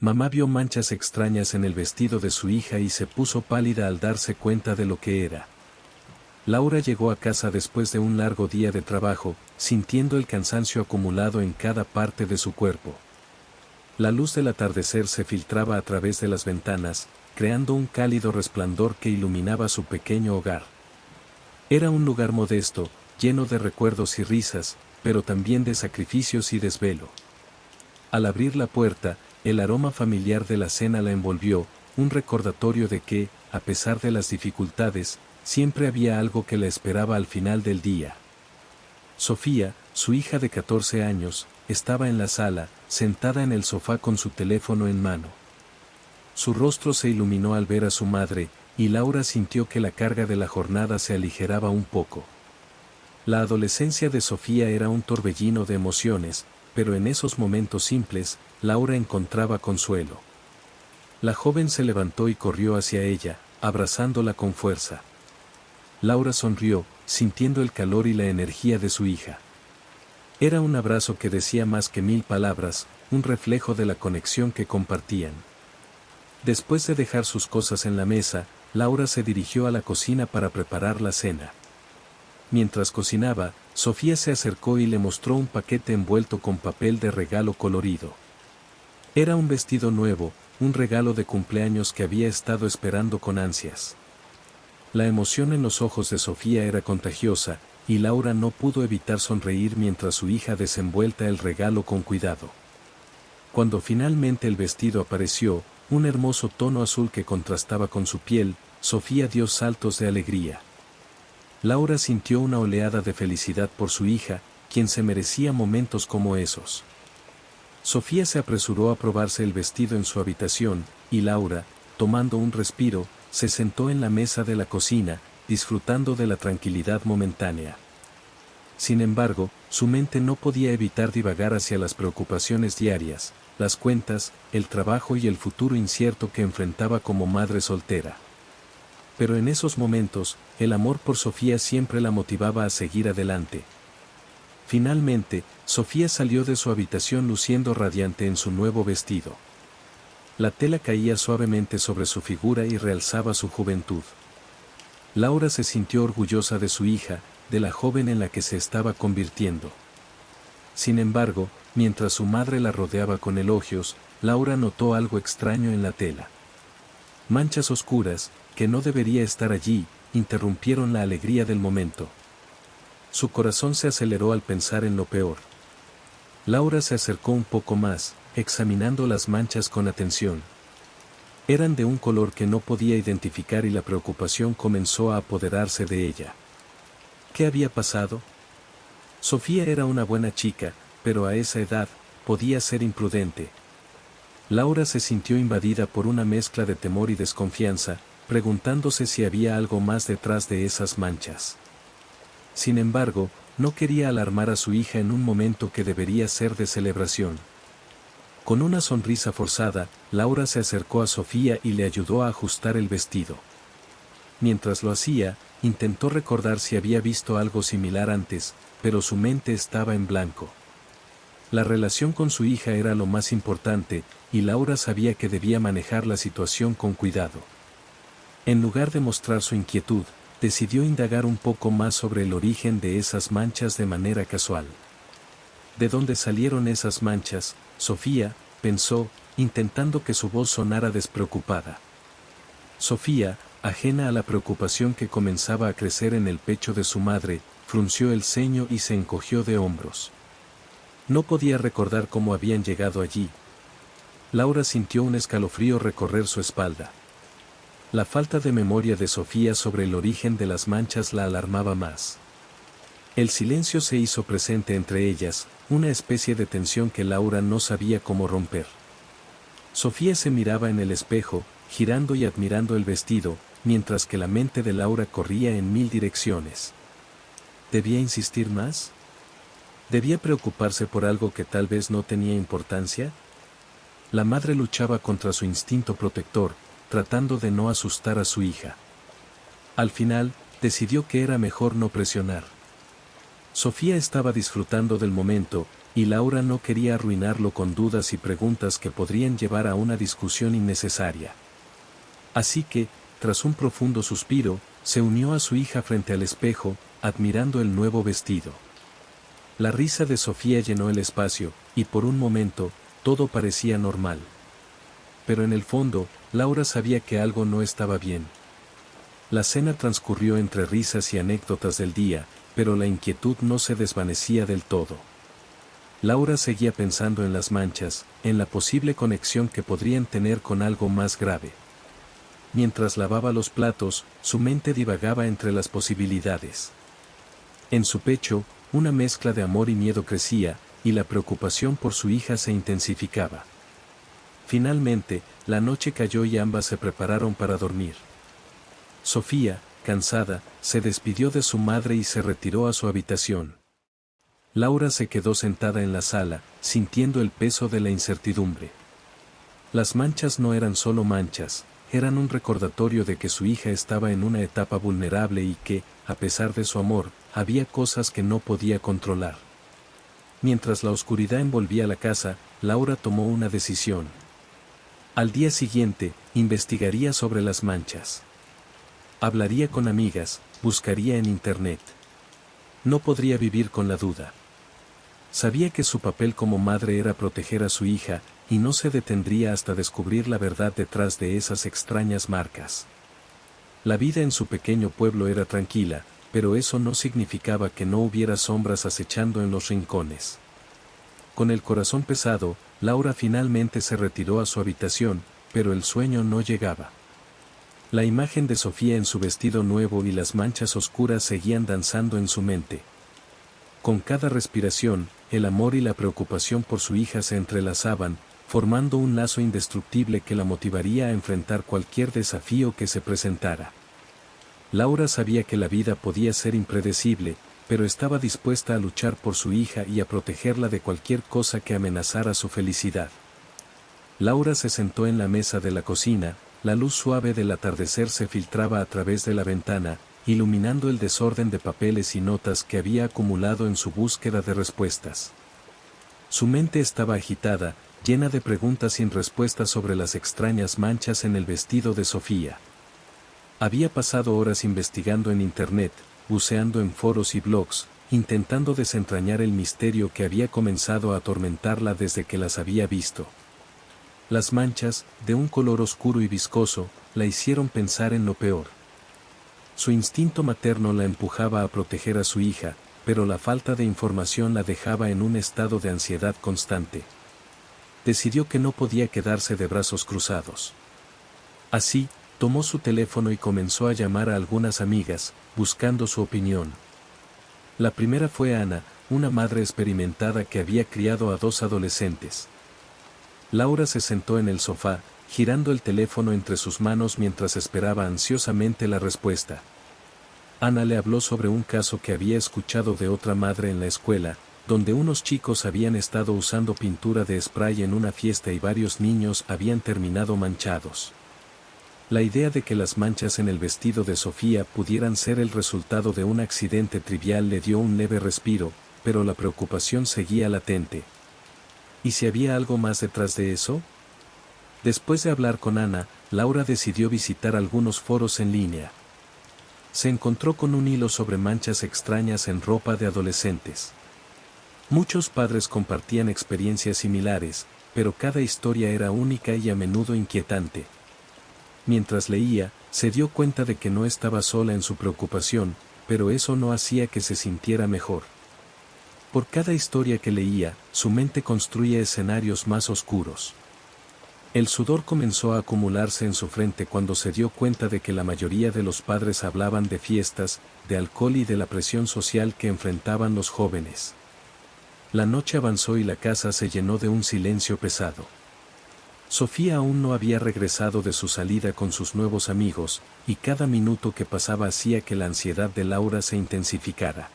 Mamá vio manchas extrañas en el vestido de su hija y se puso pálida al darse cuenta de lo que era. Laura llegó a casa después de un largo día de trabajo, sintiendo el cansancio acumulado en cada parte de su cuerpo. La luz del atardecer se filtraba a través de las ventanas, creando un cálido resplandor que iluminaba su pequeño hogar. Era un lugar modesto, lleno de recuerdos y risas, pero también de sacrificios y desvelo. Al abrir la puerta, el aroma familiar de la cena la envolvió, un recordatorio de que, a pesar de las dificultades, siempre había algo que la esperaba al final del día. Sofía, su hija de 14 años, estaba en la sala, sentada en el sofá con su teléfono en mano. Su rostro se iluminó al ver a su madre, y Laura sintió que la carga de la jornada se aligeraba un poco. La adolescencia de Sofía era un torbellino de emociones, pero en esos momentos simples, Laura encontraba consuelo. La joven se levantó y corrió hacia ella, abrazándola con fuerza. Laura sonrió, sintiendo el calor y la energía de su hija. Era un abrazo que decía más que 1000 palabras, un reflejo de la conexión que compartían. Después de dejar sus cosas en la mesa, Laura se dirigió a la cocina para preparar la cena. Mientras cocinaba, Sofía se acercó y le mostró un paquete envuelto con papel de regalo colorido. Era un vestido nuevo, un regalo de cumpleaños que había estado esperando con ansias. La emoción en los ojos de Sofía era contagiosa, y Laura no pudo evitar sonreír mientras su hija desenvuelta el regalo con cuidado. Cuando finalmente el vestido apareció, un hermoso tono azul que contrastaba con su piel, Sofía dio saltos de alegría. Laura sintió una oleada de felicidad por su hija, quien se merecía momentos como esos. Sofía se apresuró a probarse el vestido en su habitación, y Laura, tomando un respiro, se sentó en la mesa de la cocina, disfrutando de la tranquilidad momentánea. Sin embargo, su mente no podía evitar divagar hacia las preocupaciones diarias, las cuentas, el trabajo y el futuro incierto que enfrentaba como madre soltera. Pero en esos momentos, el amor por Sofía siempre la motivaba a seguir adelante. Finalmente, Sofía salió de su habitación luciendo radiante en su nuevo vestido. La tela caía suavemente sobre su figura y realzaba su juventud. Laura se sintió orgullosa de su hija, de la joven en la que se estaba convirtiendo. Sin embargo, mientras su madre la rodeaba con elogios, Laura notó algo extraño en la tela. Manchas oscuras, que no debería estar allí, interrumpieron la alegría del momento. Su corazón se aceleró al pensar en lo peor. Laura se acercó un poco más, examinando las manchas con atención. Eran de un color que no podía identificar y la preocupación comenzó a apoderarse de ella. ¿Qué había pasado? Sofía era una buena chica, pero a esa edad, podía ser imprudente. Laura se sintió invadida por una mezcla de temor y desconfianza, preguntándose si había algo más detrás de esas manchas. Sin embargo, no quería alarmar a su hija en un momento que debería ser de celebración. Con una sonrisa forzada, Laura se acercó a Sofía y le ayudó a ajustar el vestido. Mientras lo hacía, intentó recordar si había visto algo similar antes, pero su mente estaba en blanco. La relación con su hija era lo más importante, y Laura sabía que debía manejar la situación con cuidado. En lugar de mostrar su inquietud, decidió indagar un poco más sobre el origen de esas manchas de manera casual. ¿De dónde salieron esas manchas, Sofía?, pensó, intentando que su voz sonara despreocupada. Sofía, ajena a la preocupación que comenzaba a crecer en el pecho de su madre, frunció el ceño y se encogió de hombros. No podía recordar cómo habían llegado allí. Laura sintió un escalofrío recorrer su espalda. La falta de memoria de Sofía sobre el origen de las manchas la alarmaba más. El silencio se hizo presente entre ellas, una especie de tensión que Laura no sabía cómo romper. Sofía se miraba en el espejo, girando y admirando el vestido, mientras que la mente de Laura corría en 1000 direcciones. ¿Debía insistir más? ¿Debía preocuparse por algo que tal vez no tenía importancia? La madre luchaba contra su instinto protector, tratando de no asustar a su hija. Al final, decidió que era mejor no presionar. Sofía estaba disfrutando del momento, y Laura no quería arruinarlo con dudas y preguntas que podrían llevar a una discusión innecesaria. Así que, tras un profundo suspiro, se unió a su hija frente al espejo, admirando el nuevo vestido. La risa de Sofía llenó el espacio, y por un momento, todo parecía normal. Pero en el fondo, Laura sabía que algo no estaba bien. La cena transcurrió entre risas y anécdotas del día, pero la inquietud no se desvanecía del todo. Laura seguía pensando en las manchas, en la posible conexión que podrían tener con algo más grave. Mientras lavaba los platos, su mente divagaba entre las posibilidades. En su pecho, una mezcla de amor y miedo crecía, y la preocupación por su hija se intensificaba. Finalmente, la noche cayó y ambas se prepararon para dormir. Sofía, cansada, se despidió de su madre y se retiró a su habitación. Laura se quedó sentada en la sala, sintiendo el peso de la incertidumbre. Las manchas no eran solo manchas, eran un recordatorio de que su hija estaba en una etapa vulnerable y que, a pesar de su amor, había cosas que no podía controlar. Mientras la oscuridad envolvía la casa, Laura tomó una decisión. Al día siguiente, investigaría sobre las manchas. Hablaría con amigas, buscaría en internet. No podría vivir con la duda. Sabía que su papel como madre era proteger a su hija, y no se detendría hasta descubrir la verdad detrás de esas extrañas marcas. La vida en su pequeño pueblo era tranquila, pero eso no significaba que no hubiera sombras acechando en los rincones. Con el corazón pesado, Laura finalmente se retiró a su habitación, pero el sueño no llegaba. La imagen de Sofía en su vestido nuevo y las manchas oscuras seguían danzando en su mente. Con cada respiración, el amor y la preocupación por su hija se entrelazaban, formando un lazo indestructible que la motivaría a enfrentar cualquier desafío que se presentara. Laura sabía que la vida podía ser impredecible, pero estaba dispuesta a luchar por su hija y a protegerla de cualquier cosa que amenazara su felicidad. Laura se sentó en la mesa de la cocina, la luz suave del atardecer se filtraba a través de la ventana, iluminando el desorden de papeles y notas que había acumulado en su búsqueda de respuestas. Su mente estaba agitada, llena de preguntas sin respuestas sobre las extrañas manchas en el vestido de Sofía. Había pasado horas investigando en internet, buceando en foros y blogs, intentando desentrañar el misterio que había comenzado a atormentarla desde que las había visto. Las manchas, de un color oscuro y viscoso, la hicieron pensar en lo peor. Su instinto materno la empujaba a proteger a su hija, pero la falta de información la dejaba en un estado de ansiedad constante. Decidió que no podía quedarse de brazos cruzados. Así, tomó su teléfono y comenzó a llamar a algunas amigas, buscando su opinión. La primera fue Ana, una madre experimentada que había criado a 2 adolescentes. Laura se sentó en el sofá, girando el teléfono entre sus manos mientras esperaba ansiosamente la respuesta. Ana le habló sobre un caso que había escuchado de otra madre en la escuela, donde unos chicos habían estado usando pintura de spray en una fiesta y varios niños habían terminado manchados. La idea de que las manchas en el vestido de Sofía pudieran ser el resultado de un accidente trivial le dio un leve respiro, pero la preocupación seguía latente. ¿Y si había algo más detrás de eso? Después de hablar con Ana, Laura decidió visitar algunos foros en línea. Se encontró con un hilo sobre manchas extrañas en ropa de adolescentes. Muchos padres compartían experiencias similares, pero cada historia era única y a menudo inquietante. Mientras leía, se dio cuenta de que no estaba sola en su preocupación, pero eso no hacía que se sintiera mejor. Por cada historia que leía, su mente construía escenarios más oscuros. El sudor comenzó a acumularse en su frente cuando se dio cuenta de que la mayoría de los padres hablaban de fiestas, de alcohol y de la presión social que enfrentaban los jóvenes. La noche avanzó y la casa se llenó de un silencio pesado. Sofía aún no había regresado de su salida con sus nuevos amigos, y cada minuto que pasaba hacía que la ansiedad de Laura se intensificara.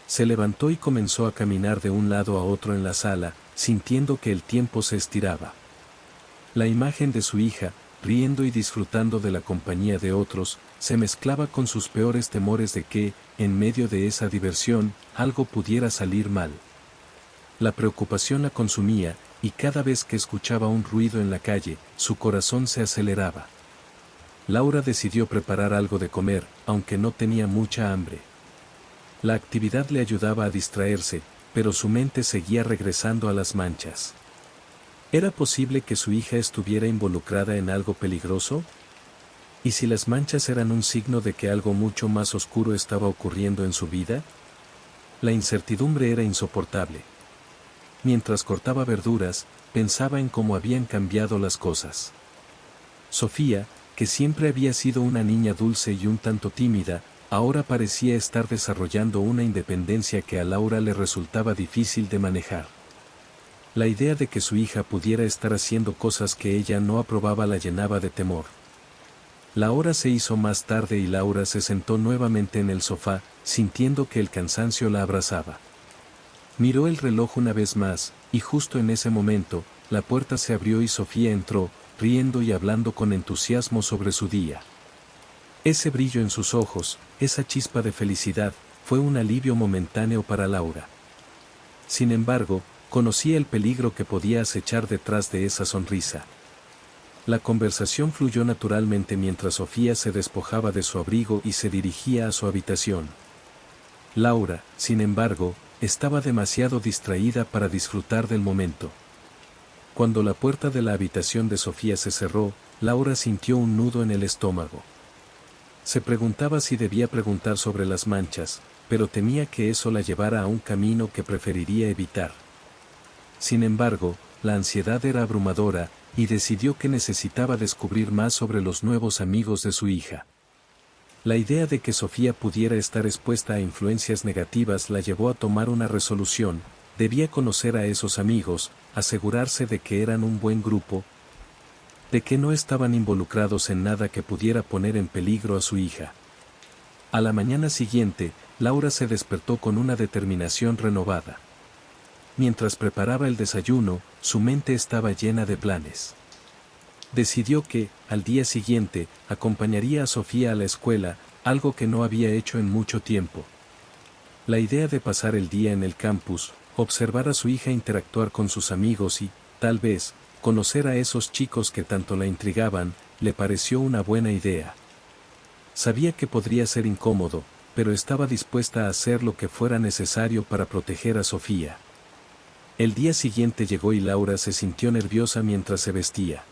Se levantó y comenzó a caminar de un lado a otro en la sala, sintiendo que el tiempo se estiraba. La imagen de su hija, riendo y disfrutando de la compañía de otros, se mezclaba con sus peores temores de que, en medio de esa diversión, algo pudiera salir mal. La preocupación la consumía, y cada vez que escuchaba un ruido en la calle, su corazón se aceleraba. Laura decidió preparar algo de comer, aunque no tenía mucha hambre. La actividad le ayudaba a distraerse, pero su mente seguía regresando a las manchas. ¿Era posible que su hija estuviera involucrada en algo peligroso? ¿Y si las manchas eran un signo de que algo mucho más oscuro estaba ocurriendo en su vida? La incertidumbre era insoportable. Mientras cortaba verduras, pensaba en cómo habían cambiado las cosas. Sofía, que siempre había sido una niña dulce y un tanto tímida, ahora parecía estar desarrollando una independencia que a Laura le resultaba difícil de manejar. La idea de que su hija pudiera estar haciendo cosas que ella no aprobaba la llenaba de temor. La hora se hizo más tarde y Laura se sentó nuevamente en el sofá, sintiendo que el cansancio la abrazaba. Miró el reloj una vez más, y justo en ese momento, la puerta se abrió y Sofía entró, riendo y hablando con entusiasmo sobre su día. Ese brillo en sus ojos, esa chispa de felicidad, fue un alivio momentáneo para Laura. Sin embargo, conocía el peligro que podía acechar detrás de esa sonrisa. La conversación fluyó naturalmente mientras Sofía se despojaba de su abrigo y se dirigía a su habitación. Laura, sin embargo, estaba demasiado distraída para disfrutar del momento. Cuando la puerta de la habitación de Sofía se cerró, Laura sintió un nudo en el estómago. Se preguntaba si debía preguntar sobre las manchas, pero temía que eso la llevara a un camino que preferiría evitar. Sin embargo, la ansiedad era abrumadora, y decidió que necesitaba descubrir más sobre los nuevos amigos de su hija. La idea de que Sofía pudiera estar expuesta a influencias negativas la llevó a tomar una resolución: debía conocer a esos amigos, asegurarse de que eran un buen grupo, de que no estaban involucrados en nada que pudiera poner en peligro a su hija. A la mañana siguiente, Laura se despertó con una determinación renovada. Mientras preparaba el desayuno, su mente estaba llena de planes. Decidió que, al día siguiente, acompañaría a Sofía a la escuela, algo que no había hecho en mucho tiempo. La idea de pasar el día en el campus, observar a su hija interactuar con sus amigos y, tal vez, conocer a esos chicos que tanto la intrigaban, le pareció una buena idea. Sabía que podría ser incómodo, pero estaba dispuesta a hacer lo que fuera necesario para proteger a Sofía. El día siguiente llegó y Laura se sintió nerviosa mientras se vestía.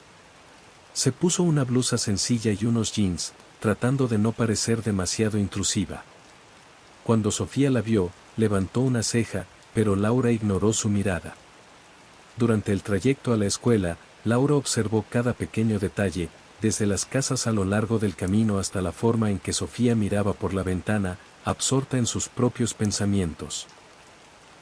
Se puso una blusa sencilla y unos jeans, tratando de no parecer demasiado intrusiva. Cuando Sofía la vio, levantó una ceja, pero Laura ignoró su mirada. Durante el trayecto a la escuela, Laura observó cada pequeño detalle, desde las casas a lo largo del camino hasta la forma en que Sofía miraba por la ventana, absorta en sus propios pensamientos.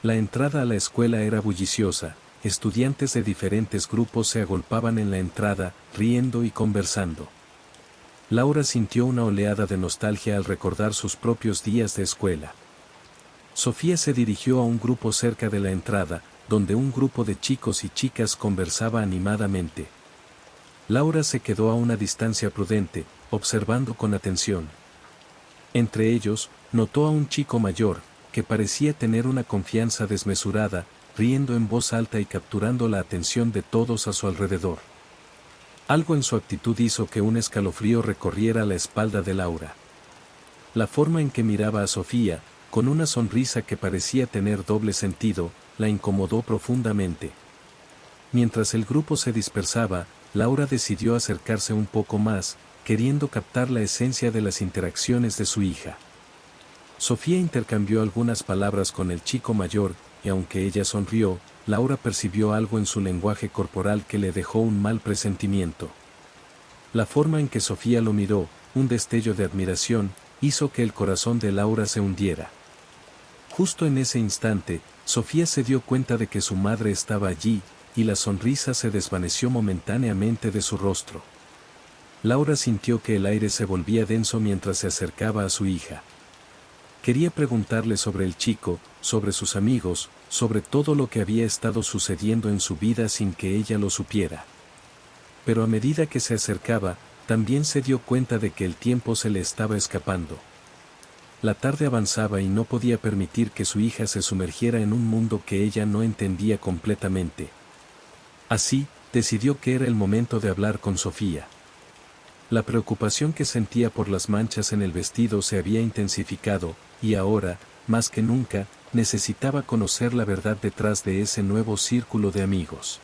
La entrada a la escuela era bulliciosa. Estudiantes de diferentes grupos se agolpaban en la entrada, riendo y conversando. Laura sintió una oleada de nostalgia al recordar sus propios días de escuela. Sofía se dirigió a un grupo cerca de la entrada, donde un grupo de chicos y chicas conversaba animadamente. Laura se quedó a una distancia prudente, observando con atención. Entre ellos, notó a un chico mayor, que parecía tener una confianza desmesurada, riendo en voz alta y capturando la atención de todos a su alrededor. Algo en su actitud hizo que un escalofrío recorriera la espalda de Laura. La forma en que miraba a Sofía, con una sonrisa que parecía tener doble sentido, la incomodó profundamente. Mientras el grupo se dispersaba, Laura decidió acercarse un poco más, queriendo captar la esencia de las interacciones de su hija. Sofía intercambió algunas palabras con el chico mayor, y aunque ella sonrió, Laura percibió algo en su lenguaje corporal que le dejó un mal presentimiento. La forma en que Sofía lo miró, un destello de admiración, hizo que el corazón de Laura se hundiera. Justo en ese instante, Sofía se dio cuenta de que su madre estaba allí, y la sonrisa se desvaneció momentáneamente de su rostro. Laura sintió que el aire se volvía denso mientras se acercaba a su hija. Quería preguntarle sobre el chico, sobre sus amigos, sobre todo lo que había estado sucediendo en su vida sin que ella lo supiera. Pero a medida que se acercaba, también se dio cuenta de que el tiempo se le estaba escapando. La tarde avanzaba y no podía permitir que su hija se sumergiera en un mundo que ella no entendía completamente. Así, decidió que era el momento de hablar con Sofía. La preocupación que sentía por las manchas en el vestido se había intensificado, y ahora, más que nunca, necesitaba conocer la verdad detrás de ese nuevo círculo de amigos.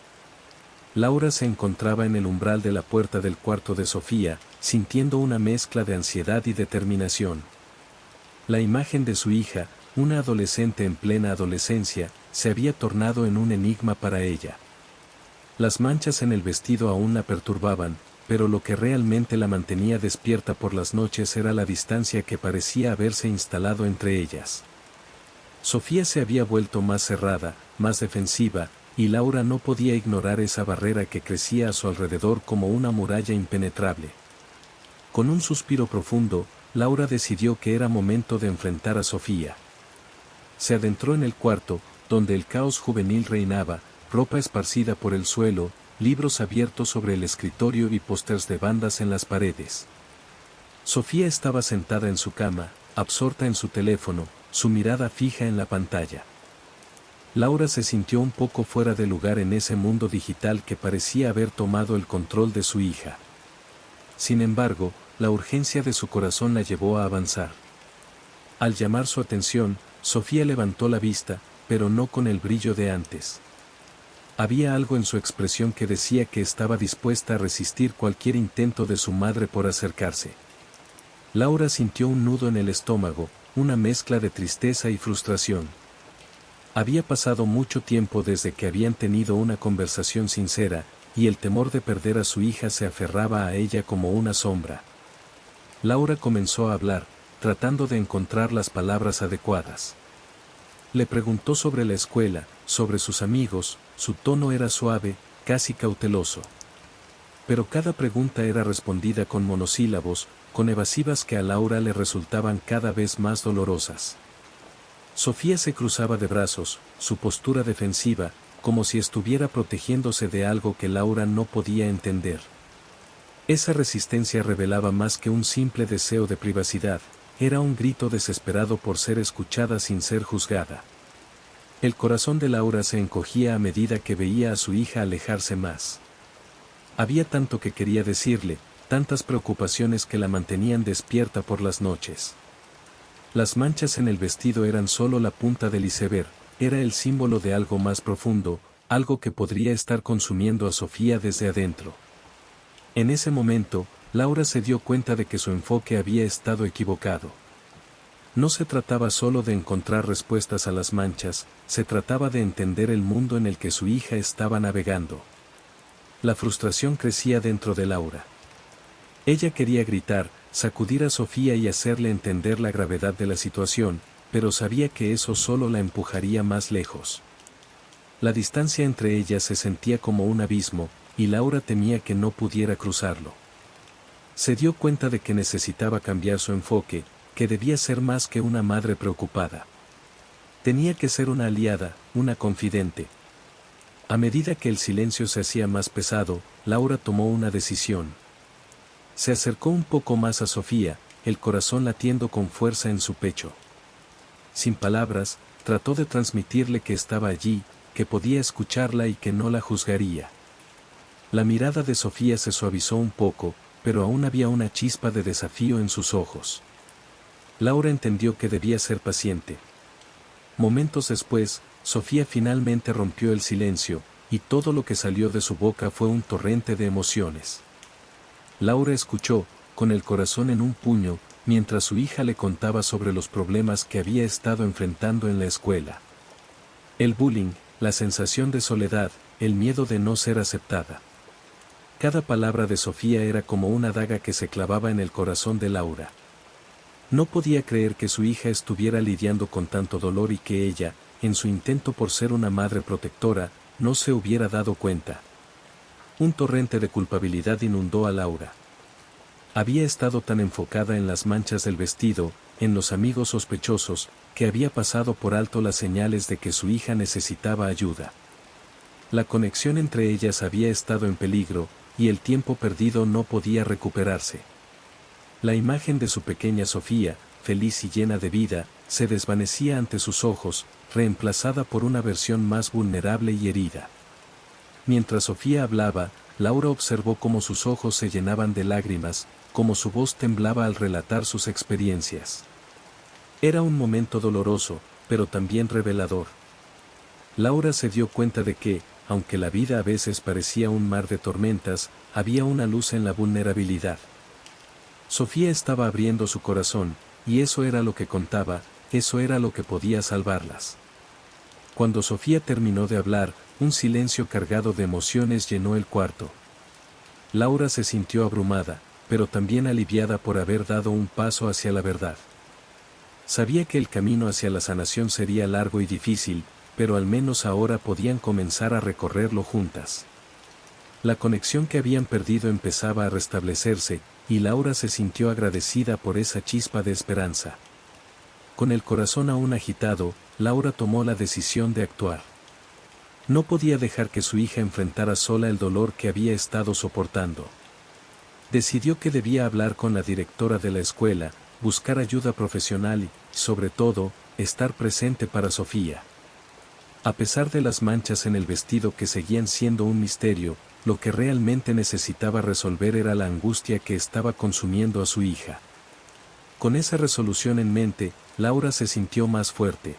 Laura se encontraba en el umbral de la puerta del cuarto de Sofía, sintiendo una mezcla de ansiedad y determinación. La imagen de su hija, una adolescente en plena adolescencia, se había tornado en un enigma para ella. Las manchas en el vestido aún la perturbaban, pero lo que realmente la mantenía despierta por las noches era la distancia que parecía haberse instalado entre ellas. Sofía se había vuelto más cerrada, más defensiva, y Laura no podía ignorar esa barrera que crecía a su alrededor como una muralla impenetrable. Con un suspiro profundo, Laura decidió que era momento de enfrentar a Sofía. Se adentró en el cuarto, donde el caos juvenil reinaba, ropa esparcida por el suelo, libros abiertos sobre el escritorio y pósters de bandas en las paredes. Sofía estaba sentada en su cama, absorta en su teléfono, su mirada fija en la pantalla. Laura se sintió un poco fuera de lugar en ese mundo digital que parecía haber tomado el control de su hija. Sin embargo, la urgencia de su corazón la llevó a avanzar. Al llamar su atención, Sofía levantó la vista, pero no con el brillo de antes. Había algo en su expresión que decía que estaba dispuesta a resistir cualquier intento de su madre por acercarse. Laura sintió un nudo en el estómago, una mezcla de tristeza y frustración. Había pasado mucho tiempo desde que habían tenido una conversación sincera, y el temor de perder a su hija se aferraba a ella como una sombra. Laura comenzó a hablar, tratando de encontrar las palabras adecuadas. Le preguntó sobre la escuela, sobre sus amigos, su tono era suave, casi cauteloso. Pero cada pregunta era respondida con monosílabos, con evasivas que a Laura le resultaban cada vez más dolorosas. Sofía se cruzaba de brazos, su postura defensiva, como si estuviera protegiéndose de algo que Laura no podía entender. Esa resistencia revelaba más que un simple deseo de privacidad, era un grito desesperado por ser escuchada sin ser juzgada. El corazón de Laura se encogía a medida que veía a su hija alejarse más. Había tanto que quería decirle, tantas preocupaciones que la mantenían despierta por las noches. Las manchas en el vestido eran solo la punta del iceberg, era el símbolo de algo más profundo, algo que podría estar consumiendo a Sofía desde adentro. En ese momento, Laura se dio cuenta de que su enfoque había estado equivocado. No se trataba solo de encontrar respuestas a las manchas, se trataba de entender el mundo en el que su hija estaba navegando. La frustración crecía dentro de Laura. Ella quería gritar, sacudir a Sofía y hacerle entender la gravedad de la situación, pero sabía que eso solo la empujaría más lejos. La distancia entre ellas se sentía como un abismo, y Laura temía que no pudiera cruzarlo. Se dio cuenta de que necesitaba cambiar su enfoque, que debía ser más que una madre preocupada. Tenía que ser una aliada, una confidente. A medida que el silencio se hacía más pesado, Laura tomó una decisión. Se acercó un poco más a Sofía, el corazón latiendo con fuerza en su pecho. Sin palabras, trató de transmitirle que estaba allí, que podía escucharla y que no la juzgaría. La mirada de Sofía se suavizó un poco, pero aún había una chispa de desafío en sus ojos. Laura entendió que debía ser paciente. Momentos después, Sofía finalmente rompió el silencio, y todo lo que salió de su boca fue un torrente de emociones. Laura escuchó, con el corazón en un puño, mientras su hija le contaba sobre los problemas que había estado enfrentando en la escuela. El bullying, la sensación de soledad, el miedo de no ser aceptada. Cada palabra de Sofía era como una daga que se clavaba en el corazón de Laura. No podía creer que su hija estuviera lidiando con tanto dolor y que ella, en su intento por ser una madre protectora, no se hubiera dado cuenta. Un torrente de culpabilidad inundó a Laura. Había estado tan enfocada en las manchas del vestido, en los amigos sospechosos, que había pasado por alto las señales de que su hija necesitaba ayuda. La conexión entre ellas había estado en peligro, y el tiempo perdido no podía recuperarse. La imagen de su pequeña Sofía, feliz y llena de vida, se desvanecía ante sus ojos, reemplazada por una versión más vulnerable y herida. Mientras Sofía hablaba, Laura observó cómo sus ojos se llenaban de lágrimas, cómo su voz temblaba al relatar sus experiencias. Era un momento doloroso, pero también revelador. Laura se dio cuenta de que, aunque la vida a veces parecía un mar de tormentas, había una luz en la vulnerabilidad. Sofía estaba abriendo su corazón, y eso era lo que contaba, eso era lo que podía salvarlas. Cuando Sofía terminó de hablar, un silencio cargado de emociones llenó el cuarto. Laura se sintió abrumada, pero también aliviada por haber dado un paso hacia la verdad. Sabía que el camino hacia la sanación sería largo y difícil, pero al menos ahora podían comenzar a recorrerlo juntas. La conexión que habían perdido empezaba a restablecerse, y Laura se sintió agradecida por esa chispa de esperanza. Con el corazón aún agitado, Laura tomó la decisión de actuar. No podía dejar que su hija enfrentara sola el dolor que había estado soportando. Decidió que debía hablar con la directora de la escuela, buscar ayuda profesional y, sobre todo, estar presente para Sofía. A pesar de las manchas en el vestido que seguían siendo un misterio, lo que realmente necesitaba resolver era la angustia que estaba consumiendo a su hija. Con esa resolución en mente, Laura se sintió más fuerte.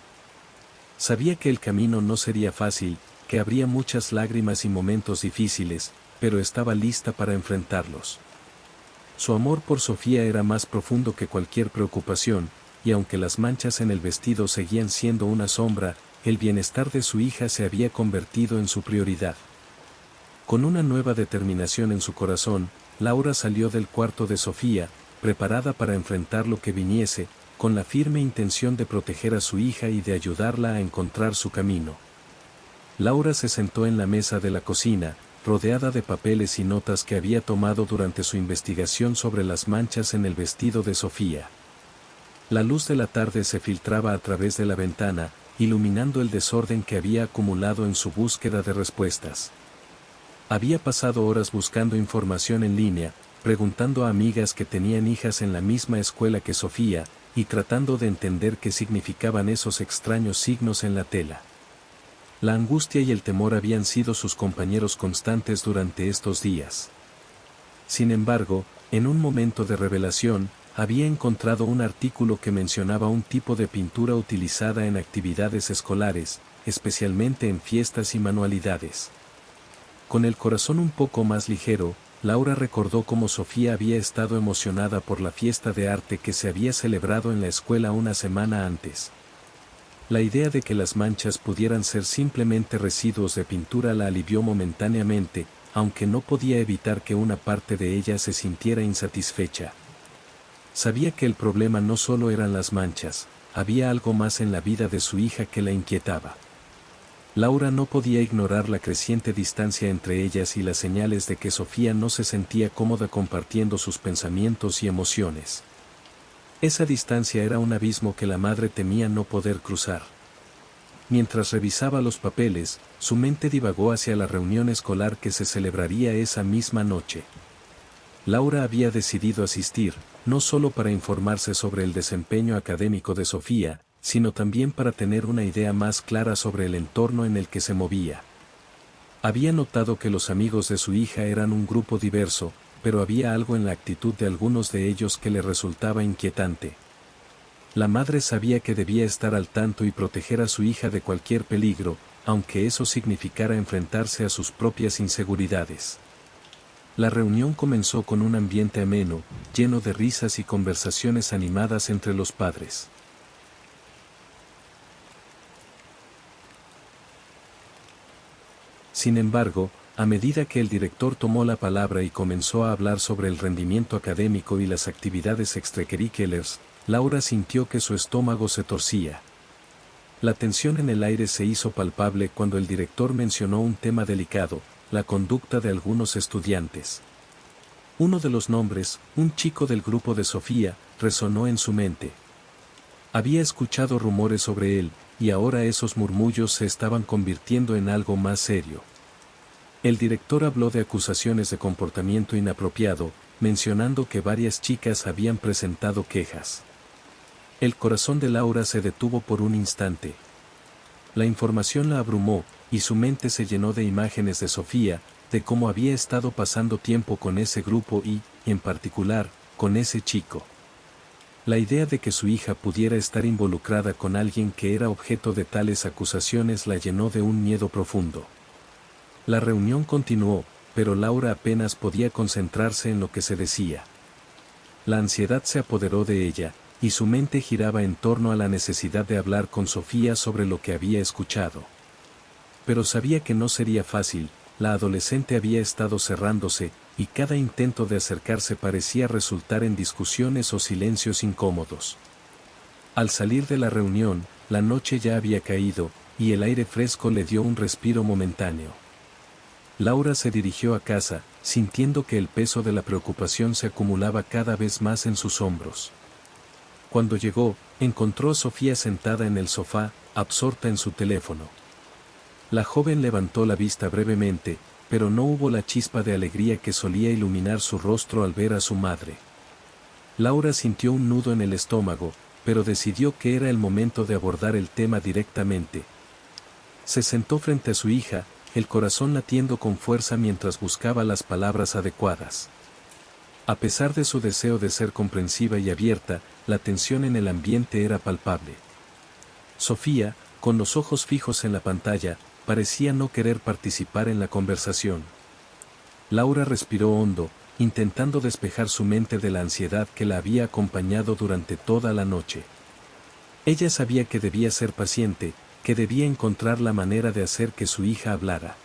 Sabía que el camino no sería fácil, que habría muchas lágrimas y momentos difíciles, pero estaba lista para enfrentarlos. Su amor por Sofía era más profundo que cualquier preocupación, y aunque las manchas en el vestido seguían siendo una sombra, el bienestar de su hija se había convertido en su prioridad. Con una nueva determinación en su corazón, Laura salió del cuarto de Sofía, preparada para enfrentar lo que viniese, con la firme intención de proteger a su hija y de ayudarla a encontrar su camino. Laura se sentó en la mesa de la cocina, rodeada de papeles y notas que había tomado durante su investigación sobre las manchas en el vestido de Sofía. La luz de la tarde se filtraba a través de la ventana, iluminando el desorden que había acumulado en su búsqueda de respuestas. Había pasado horas buscando información en línea, preguntando a amigas que tenían hijas en la misma escuela que Sofía, y tratando de entender qué significaban esos extraños signos en la tela. La angustia y el temor habían sido sus compañeros constantes durante estos días. Sin embargo, en un momento de revelación, había encontrado un artículo que mencionaba un tipo de pintura utilizada en actividades escolares, especialmente en fiestas y manualidades. Con el corazón un poco más ligero, Laura recordó cómo Sofía había estado emocionada por la fiesta de arte que se había celebrado en la escuela una semana antes. La idea de que las manchas pudieran ser simplemente residuos de pintura la alivió momentáneamente, aunque no podía evitar que una parte de ella se sintiera insatisfecha. Sabía que el problema no solo eran las manchas, había algo más en la vida de su hija que la inquietaba. Laura no podía ignorar la creciente distancia entre ellas y las señales de que Sofía no se sentía cómoda compartiendo sus pensamientos y emociones. Esa distancia era un abismo que la madre temía no poder cruzar. Mientras revisaba los papeles, su mente divagó hacia la reunión escolar que se celebraría esa misma noche. Laura había decidido asistir, no solo para informarse sobre el desempeño académico de Sofía, sino también para tener una idea más clara sobre el entorno en el que se movía. Había notado que los amigos de su hija eran un grupo diverso, pero había algo en la actitud de algunos de ellos que le resultaba inquietante. La madre sabía que debía estar al tanto y proteger a su hija de cualquier peligro, aunque eso significara enfrentarse a sus propias inseguridades. La reunión comenzó con un ambiente ameno, lleno de risas y conversaciones animadas entre los padres. Sin embargo, a medida que el director tomó la palabra y comenzó a hablar sobre el rendimiento académico y las actividades extracurriculares, Laura sintió que su estómago se torcía. La tensión en el aire se hizo palpable cuando el director mencionó un tema delicado, la conducta de algunos estudiantes. Uno de los nombres, un chico del grupo de Sofía, resonó en su mente. Había escuchado rumores sobre él, y ahora esos murmullos se estaban convirtiendo en algo más serio. El director habló de acusaciones de comportamiento inapropiado, mencionando que varias chicas habían presentado quejas. El corazón de Laura se detuvo por un instante. La información la abrumó, y su mente se llenó de imágenes de Sofía, de cómo había estado pasando tiempo con ese grupo y, en particular, con ese chico. La idea de que su hija pudiera estar involucrada con alguien que era objeto de tales acusaciones la llenó de un miedo profundo. La reunión continuó, pero Laura apenas podía concentrarse en lo que se decía. La ansiedad se apoderó de ella, y su mente giraba en torno a la necesidad de hablar con Sofía sobre lo que había escuchado. Pero sabía que no sería fácil, la adolescente había estado cerrándose, y cada intento de acercarse parecía resultar en discusiones o silencios incómodos. Al salir de la reunión, la noche ya había caído, y el aire fresco le dio un respiro momentáneo. Laura se dirigió a casa, sintiendo que el peso de la preocupación se acumulaba cada vez más en sus hombros. Cuando llegó, encontró a Sofía sentada en el sofá, absorta en su teléfono. La joven levantó la vista brevemente, pero no hubo la chispa de alegría que solía iluminar su rostro al ver a su madre. Laura sintió un nudo en el estómago, pero decidió que era el momento de abordar el tema directamente. Se sentó frente a su hija, el corazón latiendo con fuerza mientras buscaba las palabras adecuadas. A pesar de su deseo de ser comprensiva y abierta, la tensión en el ambiente era palpable. Sofía, con los ojos fijos en la pantalla, parecía no querer participar en la conversación. Laura respiró hondo, intentando despejar su mente de la ansiedad que la había acompañado durante toda la noche. Ella sabía que debía ser paciente, que debía encontrar la manera de hacer que su hija hablara.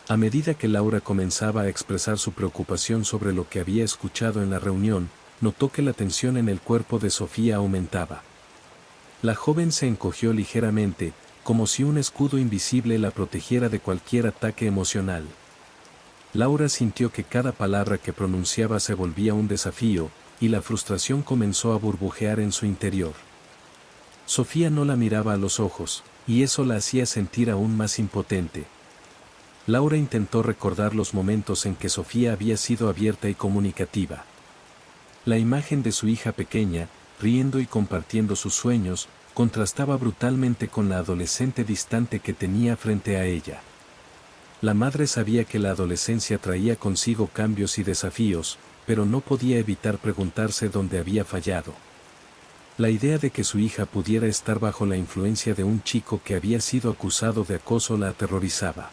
A medida que Laura comenzaba a expresar su preocupación sobre lo que había escuchado en la reunión, notó que la tensión en el cuerpo de Sofía aumentaba. La joven se encogió ligeramente, como si un escudo invisible la protegiera de cualquier ataque emocional. Laura sintió que cada palabra que pronunciaba se volvía un desafío, y la frustración comenzó a burbujear en su interior. Sofía no la miraba a los ojos, y eso la hacía sentir aún más impotente. Laura intentó recordar los momentos en que Sofía había sido abierta y comunicativa. La imagen de su hija pequeña, riendo y compartiendo sus sueños, contrastaba brutalmente con la adolescente distante que tenía frente a ella. La madre sabía que la adolescencia traía consigo cambios y desafíos, pero no podía evitar preguntarse dónde había fallado. La idea de que su hija pudiera estar bajo la influencia de un chico que había sido acusado de acoso la aterrorizaba.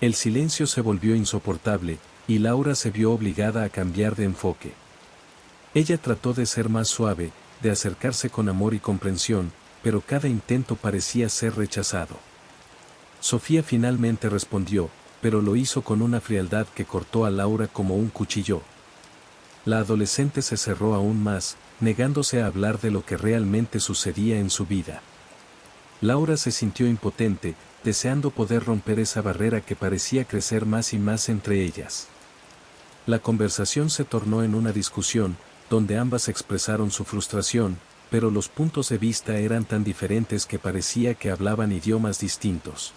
El silencio se volvió insoportable, y Laura se vio obligada a cambiar de enfoque. Ella trató de ser más suave, de acercarse con amor y comprensión, pero cada intento parecía ser rechazado. Sofía finalmente respondió, pero lo hizo con una frialdad que cortó a Laura como un cuchillo. La adolescente se cerró aún más, negándose a hablar de lo que realmente sucedía en su vida. Laura se sintió impotente, deseando poder romper esa barrera que parecía crecer más y más entre ellas. La conversación se tornó en una discusión, donde ambas expresaron su frustración, pero los puntos de vista eran tan diferentes que parecía que hablaban idiomas distintos.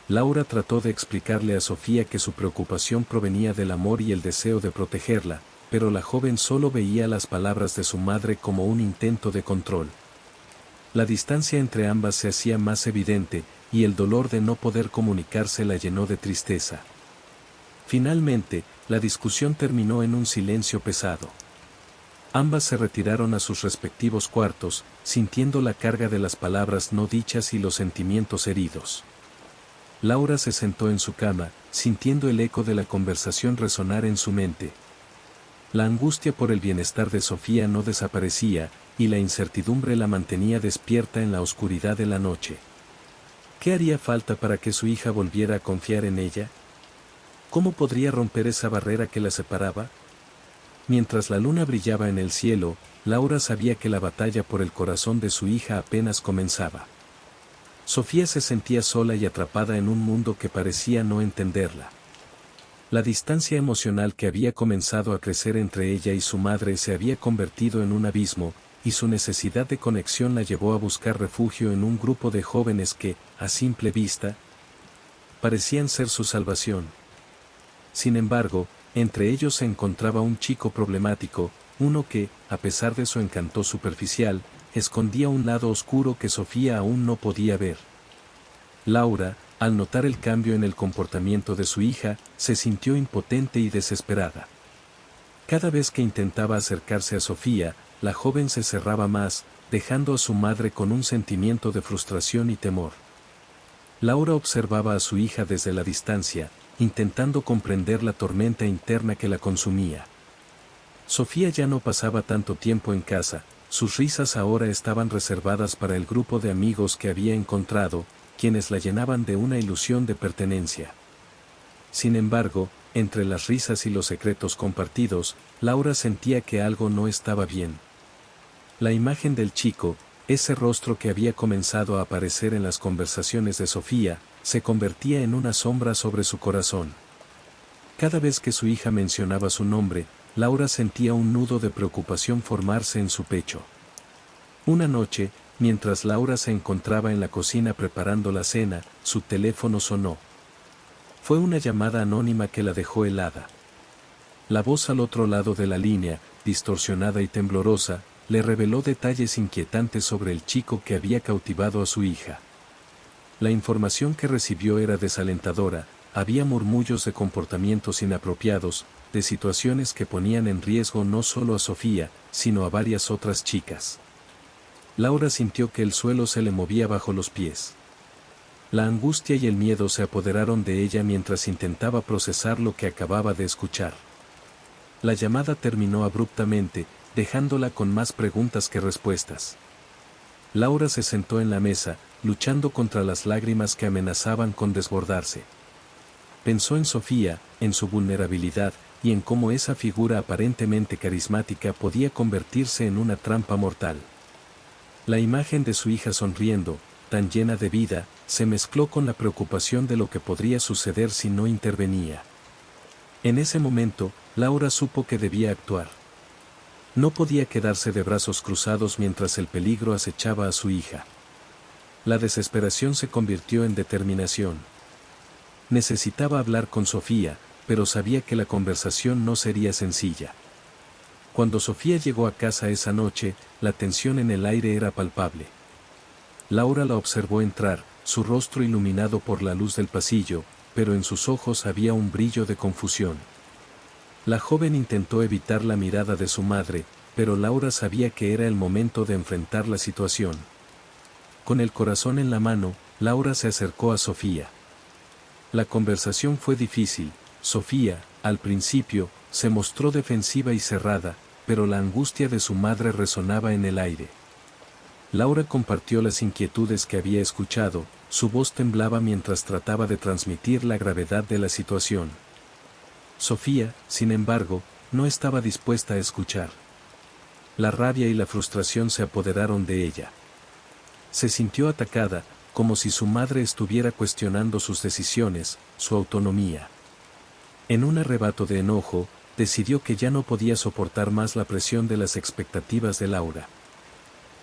Laura trató de explicarle a Sofía que su preocupación provenía del amor y el deseo de protegerla, pero la joven solo veía las palabras de su madre como un intento de control. La distancia entre ambas se hacía más evidente, y el dolor de no poder comunicarse la llenó de tristeza. Finalmente, la discusión terminó en un silencio pesado. Ambas se retiraron a sus respectivos cuartos, sintiendo la carga de las palabras no dichas y los sentimientos heridos. Laura se sentó en su cama, sintiendo el eco de la conversación resonar en su mente. La angustia por el bienestar de Sofía no desaparecía, y la incertidumbre la mantenía despierta en la oscuridad de la noche. ¿Qué haría falta para que su hija volviera a confiar en ella? ¿Cómo podría romper esa barrera que la separaba? Mientras la luna brillaba en el cielo, Laura sabía que la batalla por el corazón de su hija apenas comenzaba. Sofía se sentía sola y atrapada en un mundo que parecía no entenderla. La distancia emocional que había comenzado a crecer entre ella y su madre se había convertido en un abismo, y su necesidad de conexión la llevó a buscar refugio en un grupo de jóvenes que, a simple vista, parecían ser su salvación. Sin embargo, entre ellos se encontraba un chico problemático, uno que, a pesar de su encanto superficial, escondía un lado oscuro que Sofía aún no podía ver. Laura, al notar el cambio en el comportamiento de su hija, se sintió impotente y desesperada. Cada vez que intentaba acercarse a Sofía, la joven se cerraba más, dejando a su madre con un sentimiento de frustración y temor. Laura observaba a su hija desde la distancia, intentando comprender la tormenta interna que la consumía. Sofía ya no pasaba tanto tiempo en casa, sus risas ahora estaban reservadas para el grupo de amigos que había encontrado, quienes la llenaban de una ilusión de pertenencia. Sin embargo, entre las risas y los secretos compartidos, Laura sentía que algo no estaba bien. La imagen del chico, ese rostro que había comenzado a aparecer en las conversaciones de Sofía, se convertía en una sombra sobre su corazón. Cada vez que su hija mencionaba su nombre, Laura sentía un nudo de preocupación formarse en su pecho. Una noche, mientras Laura se encontraba en la cocina preparando la cena, su teléfono sonó. Fue una llamada anónima que la dejó helada. La voz al otro lado de la línea, distorsionada y temblorosa, le reveló detalles inquietantes sobre el chico que había cautivado a su hija. La información que recibió era desalentadora, había murmullos de comportamientos inapropiados, de situaciones que ponían en riesgo no solo a Sofía, sino a varias otras chicas. Laura sintió que el suelo se le movía bajo los pies. La angustia y el miedo se apoderaron de ella mientras intentaba procesar lo que acababa de escuchar. La llamada terminó abruptamente, dejándola con más preguntas que respuestas. Laura se sentó en la mesa, luchando contra las lágrimas que amenazaban con desbordarse. Pensó en Sofía, en su vulnerabilidad, y en cómo esa figura aparentemente carismática podía convertirse en una trampa mortal. La imagen de su hija sonriendo, tan llena de vida, se mezcló con la preocupación de lo que podría suceder si no intervenía. En ese momento, Laura supo que debía actuar. No podía quedarse de brazos cruzados mientras el peligro acechaba a su hija. La desesperación se convirtió en determinación. Necesitaba hablar con Sofía, pero sabía que la conversación no sería sencilla. Cuando Sofía llegó a casa esa noche, la tensión en el aire era palpable. Laura la observó entrar, su rostro iluminado por la luz del pasillo, pero en sus ojos había un brillo de confusión. La joven intentó evitar la mirada de su madre, pero Laura sabía que era el momento de enfrentar la situación. Con el corazón en la mano, Laura se acercó a Sofía. La conversación fue difícil. Sofía, al principio, se mostró defensiva y cerrada, pero la angustia de su madre resonaba en el aire. Laura compartió las inquietudes que había escuchado, su voz temblaba mientras trataba de transmitir la gravedad de la situación. Sofía, sin embargo, no estaba dispuesta a escuchar. La rabia y la frustración se apoderaron de ella. Se sintió atacada, como si su madre estuviera cuestionando sus decisiones, su autonomía. En un arrebato de enojo, decidió que ya no podía soportar más la presión de las expectativas de Laura.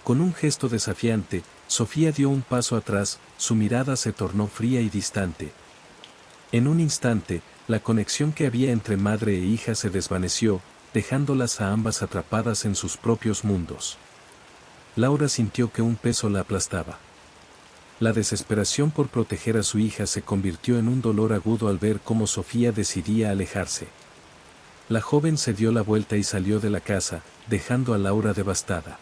Con un gesto desafiante, Sofía dio un paso atrás, su mirada se tornó fría y distante. En un instante, la conexión que había entre madre e hija se desvaneció, dejándolas a ambas atrapadas en sus propios mundos. Laura sintió que un peso la aplastaba. La desesperación por proteger a su hija se convirtió en un dolor agudo al ver cómo Sofía decidía alejarse. La joven se dio la vuelta y salió de la casa, dejando a Laura devastada.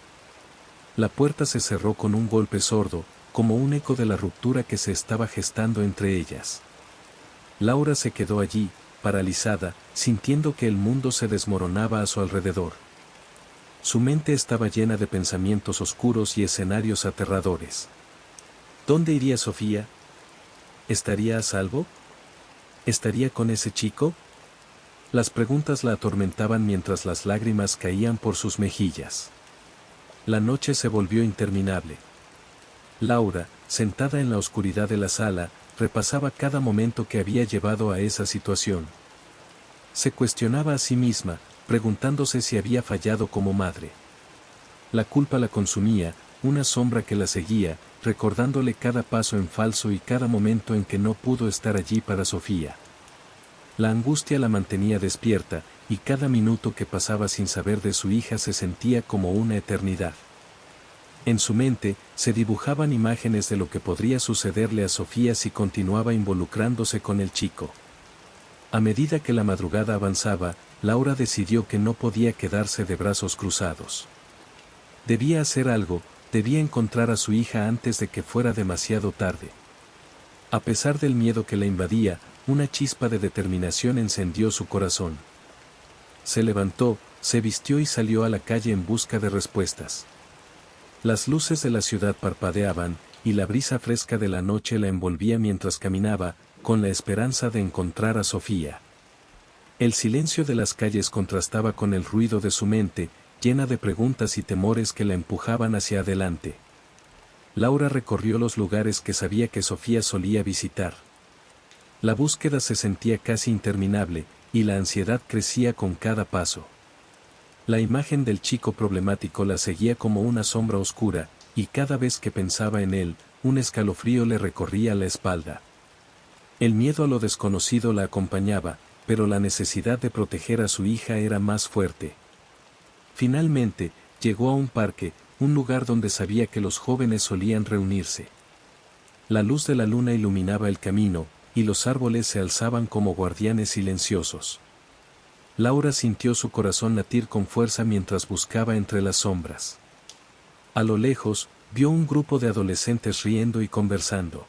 La puerta se cerró con un golpe sordo, como un eco de la ruptura que se estaba gestando entre ellas. Laura se quedó allí, paralizada, sintiendo que el mundo se desmoronaba a su alrededor. Su mente estaba llena de pensamientos oscuros y escenarios aterradores. ¿Dónde iría Sofía? ¿Estaría a salvo? ¿Estaría con ese chico? Las preguntas la atormentaban mientras las lágrimas caían por sus mejillas. La noche se volvió interminable. Laura, sentada en la oscuridad de la sala, repasaba cada momento que había llevado a esa situación. Se cuestionaba a sí misma, preguntándose si había fallado como madre. La culpa la consumía, una sombra que la seguía, recordándole cada paso en falso y cada momento en que no pudo estar allí para Sofía. La angustia la mantenía despierta, y cada minuto que pasaba sin saber de su hija se sentía como una eternidad. En su mente, se dibujaban imágenes de lo que podría sucederle a Sofía si continuaba involucrándose con el chico. A medida que la madrugada avanzaba, Laura decidió que no podía quedarse de brazos cruzados. Debía hacer algo, debía encontrar a su hija antes de que fuera demasiado tarde. A pesar del miedo que la invadía, una chispa de determinación encendió su corazón. Se levantó, se vistió y salió a la calle en busca de respuestas. Las luces de la ciudad parpadeaban, y la brisa fresca de la noche la envolvía mientras caminaba, con la esperanza de encontrar a Sofía. El silencio de las calles contrastaba con el ruido de su mente, llena de preguntas y temores que la empujaban hacia adelante. Laura recorrió los lugares que sabía que Sofía solía visitar. La búsqueda se sentía casi interminable, y la ansiedad crecía con cada paso. La imagen del chico problemático la seguía como una sombra oscura, y cada vez que pensaba en él, un escalofrío le recorría la espalda. El miedo a lo desconocido la acompañaba, pero la necesidad de proteger a su hija era más fuerte. Finalmente, llegó a un parque, un lugar donde sabía que los jóvenes solían reunirse. La luz de la luna iluminaba el camino, y los árboles se alzaban como guardianes silenciosos. Laura sintió su corazón latir con fuerza mientras buscaba entre las sombras. A lo lejos, vio un grupo de adolescentes riendo y conversando.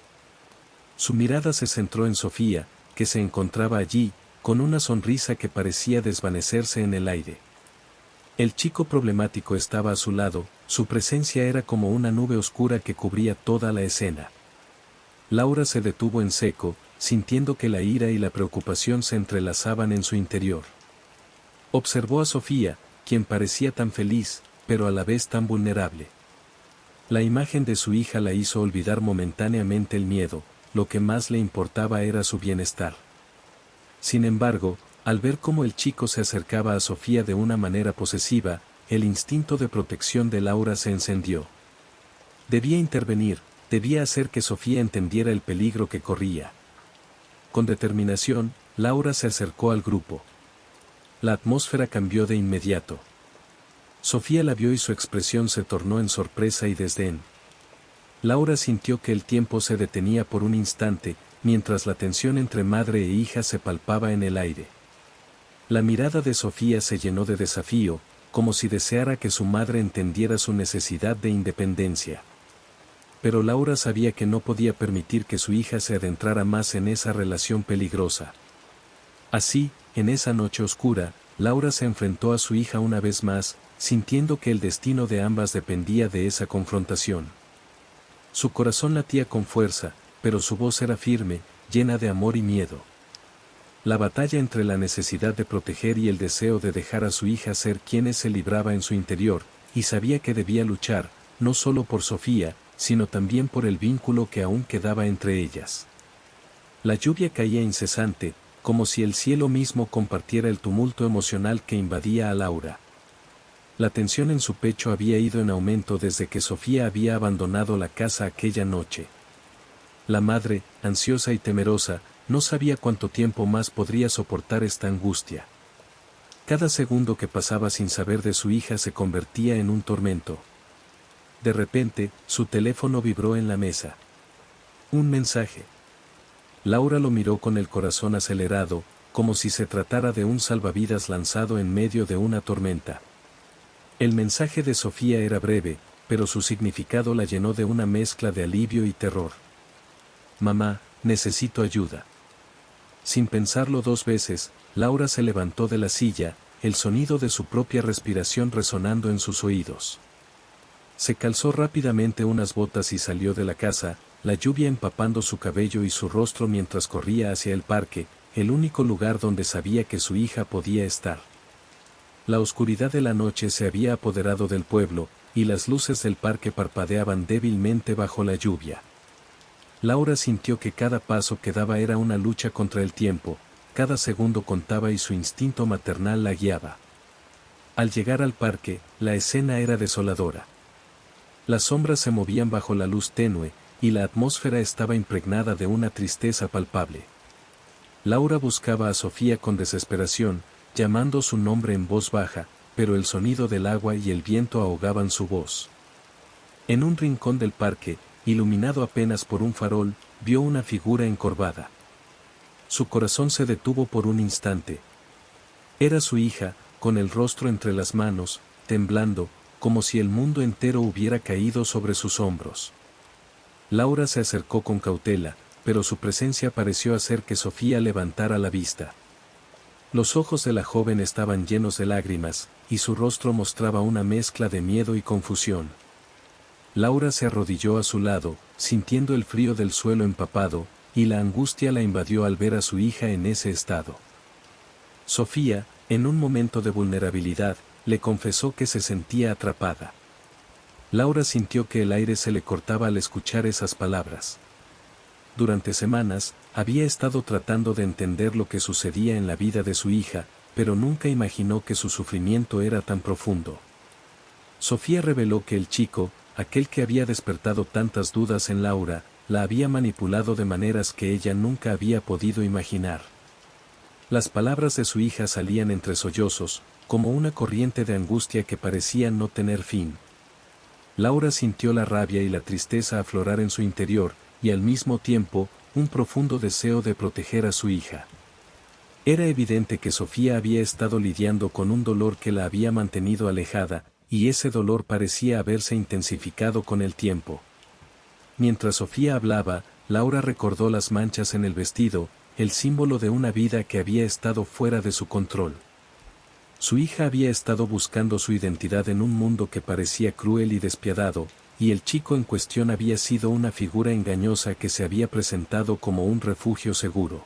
Su mirada se centró en Sofía, que se encontraba allí, con una sonrisa que parecía desvanecerse en el aire. El chico problemático estaba a su lado, su presencia era como una nube oscura que cubría toda la escena. Laura se detuvo en seco, sintiendo que la ira y la preocupación se entrelazaban en su interior. Observó a Sofía, quien parecía tan feliz, pero a la vez tan vulnerable. La imagen de su hija la hizo olvidar momentáneamente el miedo, lo que más le importaba era su bienestar. Sin embargo, al ver cómo el chico se acercaba a Sofía de una manera posesiva, el instinto de protección de Laura se encendió. Debía intervenir, debía hacer que Sofía entendiera el peligro que corría. Con determinación, Laura se acercó al grupo. La atmósfera cambió de inmediato. Sofía la vio y su expresión se tornó en sorpresa y desdén. Laura sintió que el tiempo se detenía por un instante, mientras la tensión entre madre e hija se palpaba en el aire. La mirada de Sofía se llenó de desafío, como si deseara que su madre entendiera su necesidad de independencia. Pero Laura sabía que no podía permitir que su hija se adentrara más en esa relación peligrosa. Así, en esa noche oscura, Laura se enfrentó a su hija una vez más, sintiendo que el destino de ambas dependía de esa confrontación. Su corazón latía con fuerza, pero su voz era firme, llena de amor y miedo. La batalla entre la necesidad de proteger y el deseo de dejar a su hija ser quien se libraba en su interior, y sabía que debía luchar, no solo por Sofía, sino también por el vínculo que aún quedaba entre ellas. La lluvia caía incesante, como si el cielo mismo compartiera el tumulto emocional que invadía a Laura. La tensión en su pecho había ido en aumento desde que Sofía había abandonado la casa aquella noche. La madre, ansiosa y temerosa, no sabía cuánto tiempo más podría soportar esta angustia. Cada segundo que pasaba sin saber de su hija se convertía en un tormento. De repente, su teléfono vibró en la mesa. Un mensaje. Laura lo miró con el corazón acelerado, como si se tratara de un salvavidas lanzado en medio de una tormenta. El mensaje de Sofía era breve, pero su significado la llenó de una mezcla de alivio y terror. Mamá, necesito ayuda. Sin pensarlo dos veces, Laura se levantó de la silla, el sonido de su propia respiración resonando en sus oídos. Se calzó rápidamente unas botas y salió de la casa, la lluvia empapando su cabello y su rostro mientras corría hacia el parque, el único lugar donde sabía que su hija podía estar. La oscuridad de la noche se había apoderado del pueblo, y las luces del parque parpadeaban débilmente bajo la lluvia. Laura sintió que cada paso que daba era una lucha contra el tiempo, cada segundo contaba y su instinto maternal la guiaba. Al llegar al parque, la escena era desoladora. Las sombras se movían bajo la luz tenue, y la atmósfera estaba impregnada de una tristeza palpable. Laura buscaba a Sofía con desesperación, llamando su nombre en voz baja, pero el sonido del agua y el viento ahogaban su voz. En un rincón del parque, iluminado apenas por un farol, vio una figura encorvada. Su corazón se detuvo por un instante. Era su hija, con el rostro entre las manos, temblando, como si el mundo entero hubiera caído sobre sus hombros. Laura se acercó con cautela, pero su presencia pareció hacer que Sofía levantara la vista. Los ojos de la joven estaban llenos de lágrimas, y su rostro mostraba una mezcla de miedo y confusión. Laura se arrodilló a su lado, sintiendo el frío del suelo empapado, y la angustia la invadió al ver a su hija en ese estado. Sofía, en un momento de vulnerabilidad, le confesó que se sentía atrapada. Laura sintió que el aire se le cortaba al escuchar esas palabras. Durante semanas, había estado tratando de entender lo que sucedía en la vida de su hija, pero nunca imaginó que su sufrimiento era tan profundo. Sofía reveló que el chico, aquel que había despertado tantas dudas en Laura, la había manipulado de maneras que ella nunca había podido imaginar. Las palabras de su hija salían entre sollozos, como una corriente de angustia que parecía no tener fin. Laura sintió la rabia y la tristeza aflorar en su interior, y al mismo tiempo, un profundo deseo de proteger a su hija. Era evidente que Sofía había estado lidiando con un dolor que la había mantenido alejada, y ese dolor parecía haberse intensificado con el tiempo. Mientras Sofía hablaba, Laura recordó las manchas en el vestido, el símbolo de una vida que había estado fuera de su control. Su hija había estado buscando su identidad en un mundo que parecía cruel y despiadado, y el chico en cuestión había sido una figura engañosa que se había presentado como un refugio seguro.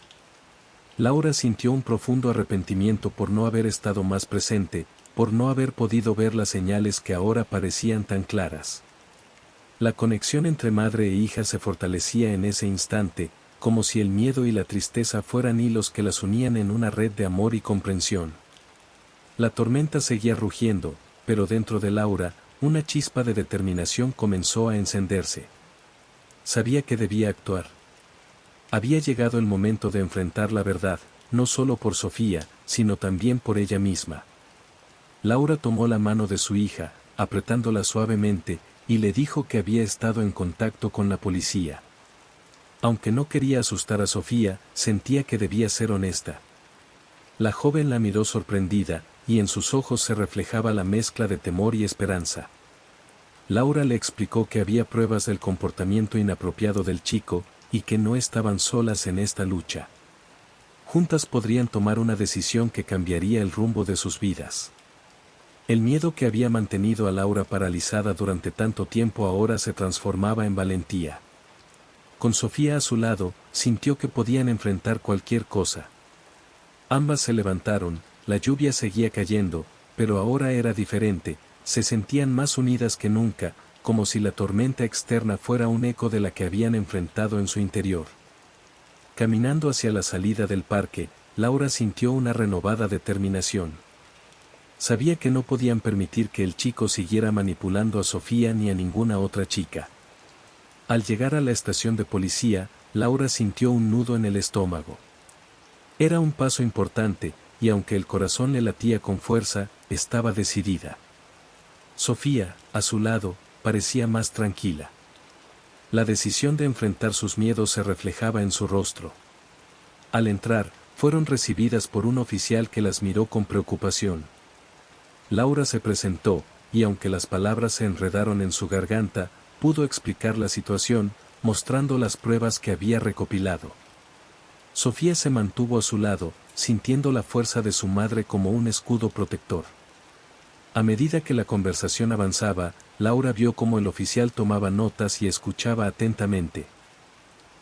Laura sintió un profundo arrepentimiento por no haber estado más presente, por no haber podido ver las señales que ahora parecían tan claras. La conexión entre madre e hija se fortalecía en ese instante, como si el miedo y la tristeza fueran hilos que las unían en una red de amor y comprensión. La tormenta seguía rugiendo, pero dentro de Laura, una chispa de determinación comenzó a encenderse. Sabía que debía actuar. Había llegado el momento de enfrentar la verdad, no solo por Sofía, sino también por ella misma. Laura tomó la mano de su hija, apretándola suavemente, y le dijo que había estado en contacto con la policía. Aunque no quería asustar a Sofía, sentía que debía ser honesta. La joven la miró sorprendida, y en sus ojos se reflejaba la mezcla de temor y esperanza. Laura le explicó que había pruebas del comportamiento inapropiado del chico, y que no estaban solas en esta lucha. Juntas podrían tomar una decisión que cambiaría el rumbo de sus vidas. El miedo que había mantenido a Laura paralizada durante tanto tiempo ahora se transformaba en valentía. Con Sofía a su lado, sintió que podían enfrentar cualquier cosa. Ambas se levantaron, la lluvia seguía cayendo, pero ahora era diferente, se sentían más unidas que nunca, como si la tormenta externa fuera un eco de la que habían enfrentado en su interior. Caminando hacia la salida del parque, Laura sintió una renovada determinación. Sabía que no podían permitir que el chico siguiera manipulando a Sofía ni a ninguna otra chica. Al llegar a la estación de policía, Laura sintió un nudo en el estómago. Era un paso importante, y aunque el corazón le latía con fuerza, estaba decidida. Sofía, a su lado, parecía más tranquila. La decisión de enfrentar sus miedos se reflejaba en su rostro. Al entrar, fueron recibidas por un oficial que las miró con preocupación. Laura se presentó, y aunque las palabras se enredaron en su garganta, pudo explicar la situación, mostrando las pruebas que había recopilado. Sofía se mantuvo a su lado, sintiendo la fuerza de su madre como un escudo protector. A medida que la conversación avanzaba, Laura vio cómo el oficial tomaba notas y escuchaba atentamente.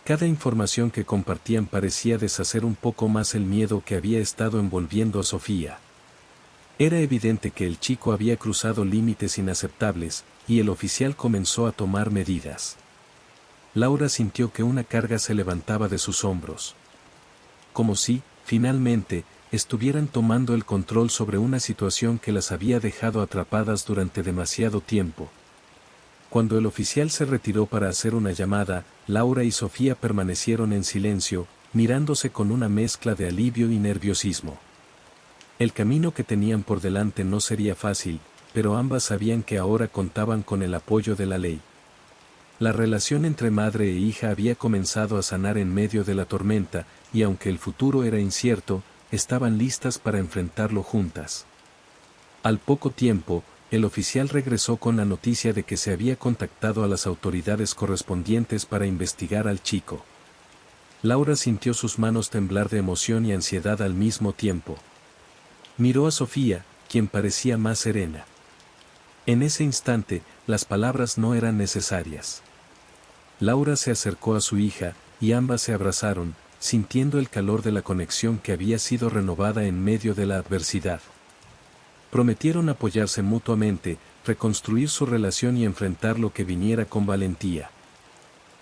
Cada información que compartían parecía deshacer un poco más el miedo que había estado envolviendo a Sofía. Era evidente que el chico había cruzado límites inaceptables, y el oficial comenzó a tomar medidas. Laura sintió que una carga se levantaba de sus hombros. Como si, finalmente, estuvieran tomando el control sobre una situación que las había dejado atrapadas durante demasiado tiempo. Cuando el oficial se retiró para hacer una llamada, Laura y Sofía permanecieron en silencio, mirándose con una mezcla de alivio y nerviosismo. El camino que tenían por delante no sería fácil, pero ambas sabían que ahora contaban con el apoyo de la ley. La relación entre madre e hija había comenzado a sanar en medio de la tormenta, y aunque el futuro era incierto, estaban listas para enfrentarlo juntas. Al poco tiempo, el oficial regresó con la noticia de que se había contactado a las autoridades correspondientes para investigar al chico. Laura sintió sus manos temblar de emoción y ansiedad al mismo tiempo. Miró a Sofía, quien parecía más serena. En ese instante, las palabras no eran necesarias. Laura se acercó a su hija, y ambas se abrazaron, sintiendo el calor de la conexión que había sido renovada en medio de la adversidad. Prometieron apoyarse mutuamente, reconstruir su relación y enfrentar lo que viniera con valentía.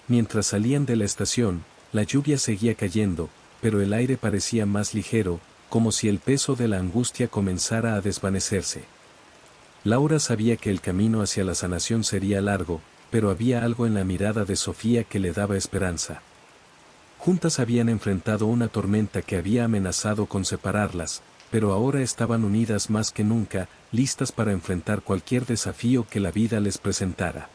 Mientras salían de la estación, la lluvia seguía cayendo, pero el aire parecía más ligero, como si el peso de la angustia comenzara a desvanecerse. Laura sabía que el camino hacia la sanación sería largo, pero había algo en la mirada de Sofía que le daba esperanza. Juntas habían enfrentado una tormenta que había amenazado con separarlas, pero ahora estaban unidas más que nunca, listas para enfrentar cualquier desafío que la vida les presentara.